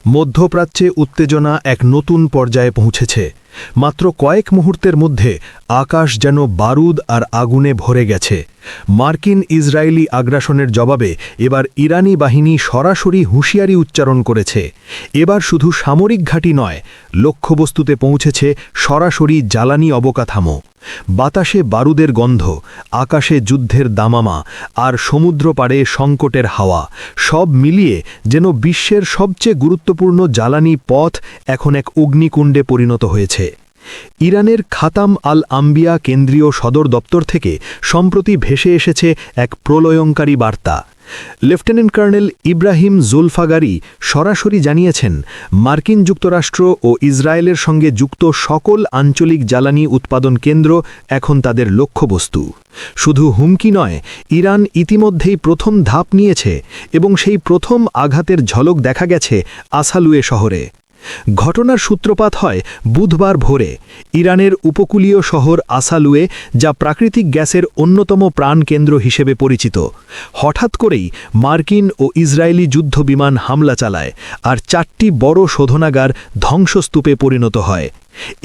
মধ্যপ্রাচ্যে উত্তেজনা এক নতুন পর্যায়ে পৌঁছেছে। মাত্র কয়েক মুহূর্তের মধ্যে আকাশ যেন বারুদ আর আগুনে ভরে গেছে। মার্কিন ইসরায়েলি আগ্রাসনের জবাবে এবার ইরানি বাহিনী সরাসরি হুঁশিয়ারি উচ্চারণ করেছে। এবার শুধু সামরিক ঘাঁটি নয়, লক্ষ্যবস্তুতে পৌঁছেছে সরাসরি জ্বালানি অবকাঠামো। বাতাসে বারুদের গন্ধ, আকাশে যুদ্ধের দামামা আর সমুদ্র পাড়ে সংকটের হাওয়া, সব মিলিয়ে যেন বিশ্বের সবচেয়ে গুরুত্বপূর্ণ জ্বালানি পথ এখন এক অগ্নিকুণ্ডে পরিণত হয়েছে। ইরানের খাতাম আল আম্বিয়া কেন্দ্রীয় সদর দপ্তর থেকে সম্প্রতি ভেসে এসেছে এক প্রলয়ঙ্কারী বার্তা। লেফটেন্যান্ট কর্নেল ইব্রাহিম জুলফাগারি সরাসরি জানিয়েছেন, মার্কিন যুক্তরাষ্ট্র ও ইসরায়েলের সঙ্গে যুক্ত সকল আঞ্চলিক জ্বালানি উৎপাদন কেন্দ্র এখন তাদের লক্ষ্যবস্তু। শুধু হুমকি নয়, ইরান ইতিমধ্যেই প্রথম ধাপ নিয়েছে এবং সেই প্রথম আঘাতের ঝলক দেখা গেছে আসালুয়ে শহরে। ঘটনার সূত্রপাত হয় বুধবার ভোরে। ইরানের উপকূলীয় শহর আসালুয়ে, যা প্রাকৃতিক গ্যাসের অন্যতম প্রাণকেন্দ্র হিসেবে পরিচিত, হঠাৎ করেই মার্কিন ও ইসরায়েলি যুদ্ধবিমান হামলা চালায় আর 4টি বড় শোধনাগার ধ্বংসস্তূপে পরিণত হয়।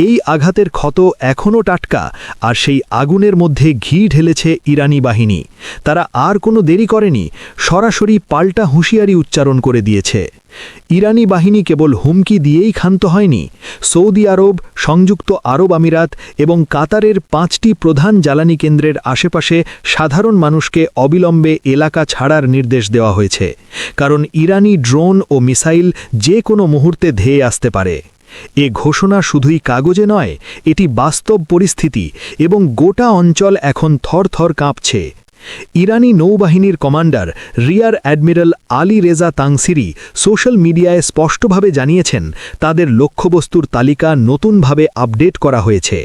এই আঘাতের ক্ষত এখনও টাটকা, আর সেই আগুনের মধ্যে ঘি ঢেলেছে ইরানি বাহিনী। তারা আর কোনো দেরি করেনি, সরাসরি পাল্টা হুঁশিয়ারি উচ্চারণ করে দিয়েছে। ইরানি বাহিনী কেবল হুমকি দিয়েই ক্ষান্ত হয়নি। সৌদি আরব, সংযুক্ত আরব আমিরাত এবং কাতারের 5টি প্রধান জ্বালানি কেন্দ্রের আশেপাশে সাধারণ মানুষকে অবিলম্বে এলাকা ছাড়ার নির্দেশ দেওয়া হয়েছে, কারণ ইরানি ড্রোন ও মিসাইল যে কোনো মুহূর্তে ধেয়ে আসতে পারে। এ ঘোষণা শুধুই কাগজে নয়, এটি বাস্তব পরিস্থিতি এবং গোটা অঞ্চল এখন থরথর কাঁপছে। ইরানি নৌবাহিনীর commander rear admiral Ali Reza Tangsiri social মিডিয়ায় স্পষ্টভাবে জানিয়েছেন, তাদের লক্ষ্যবস্তুর তালিকা নতুনভাবে আপডেট করা হয়েছে।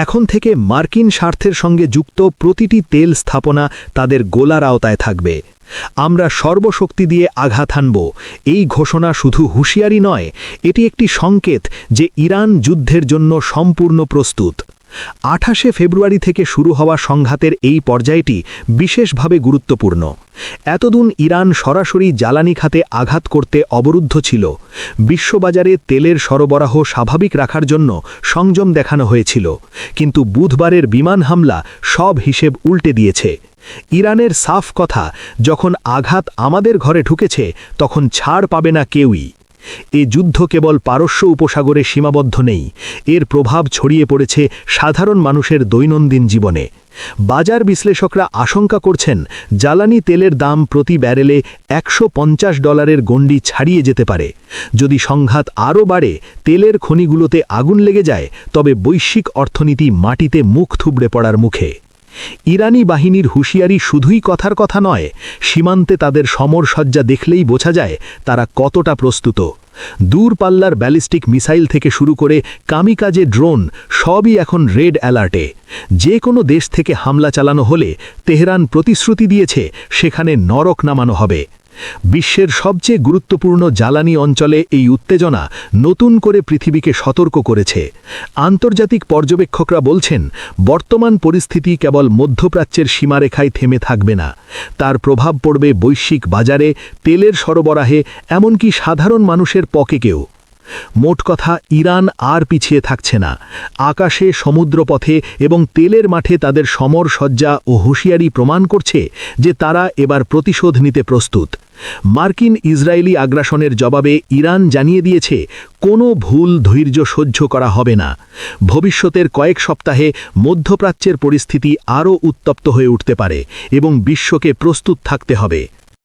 এখন থেকে মার্কিন স্বার্থের সঙ্গে যুক্ত প্রতিটি তেল স্থাপনা তাদের গোলার আওতায় থাকবে। আমরা সর্বশক্তি দিয়ে আঘাত হানব। এই ঘোষণা শুধু হুঁশিয়ারি নয়, এটি একটি সংকেত যে ইরান যুদ্ধের জন্য সম্পূর্ণ প্রস্তুত। 28শে ফেব্রুয়ারি থেকে শুরু হওয়া সংঘাতের এই পর্যায়টি বিশেষভাবে গুরুত্বপূর্ণ। এতদিন ইরান সরাসরি জ্বালানি খাতে আঘাত করতে অবরুদ্ধ ছিল। বিশ্ববাজারে তেলের সরবরাহ স্বাভাবিক রাখার জন্য সংযম দেখানো হয়েছিল, কিন্তু বুধবারের বিমান হামলা সব হিসেব উল্টে দিয়েছে। ইরানের সাফ কথা, যখন আঘাত আমাদের ঘরে ঢুকেছে তখন ছাড় পাবে না কেউই। এ যুদ্ধ কেবল পারস্য উপসাগরে সীমাবদ্ধ নেই, এর প্রভাব ছড়িয়ে পড়েছে সাধারণ মানুষের দৈনন্দিন জীবনে। বাজার বিশ্লেষকরা আশঙ্কা করছেন, জ্বালানি তেলের দাম প্রতি ব্যারেলে $150 গণ্ডি ছাড়িয়ে যেতে পারে। যদি সংঘাত আরও বাড়ে, তেলের খনিগুলোতে আগুন লেগে যায়, তবে বৈশ্বিক অর্থনীতি মাটিতে মুখ থুবড়ে পড়ার মুখে। ইরানি বাহিনীর হুঁশিয়ারি শুধুই কথার কথা নয়, সীমান্তে তাদের সমরসজ্জা দেখলেই বোঝা যায় তারা কতটা প্রস্তুত। দূরপাল্লার ব্যালিস্টিক মিসাইল থেকে শুরু করে কামিকাজে ড্রোন, সবই এখন রেড অ্যালার্টে। যে কোনো দেশ থেকে হামলা চালানো হলে তেহরান প্রতিশ্রুতি দিয়েছে সেখানে নরক নামানো হবে। বিশ্বের সবচেয়ে গুরুত্বপূর্ণ জ্বালানি অঞ্চলে এই উত্তেজনা নতুন করে পৃথিবীকে সতর্ক করেছে। আন্তর্জাতিক পর্যবেক্ষকরা বলছেন, বর্তমান পরিস্থিতি কেবল মধ্যপ্রাচ্যের সীমারেখায় থেমে থাকবে না, তার প্রভাব পড়বে বৈশ্বিক বাজারে, তেলের সরবরাহে, এমনকি সাধারণ মানুষের পকেটেও। মোট কথা, ইরান আর পিছিয়ে থাকছে না। আকাশে, সমুদ্রপথে এবং তেলের মাঠে তাদের সমরসজ্জা ও হুঁশিয়ারি প্রমাণ করছে যে তারা এবার প্রতিশোধ নিতে প্রস্তুত। মার্কিন ইসরায়েলি আগ্রাসনের জবাবে ইরান জানিয়ে দিয়েছে, কোনো ভুল ধৈর্য সহ্য করা হবে না। ভবিষ্যতের কয়েক সপ্তাহে মধ্যপ্রাচ্যের পরিস্থিতি আরও উত্তপ্ত হয়ে উঠতে পারে এবং বিশ্বকে প্রস্তুত থাকতে হবে।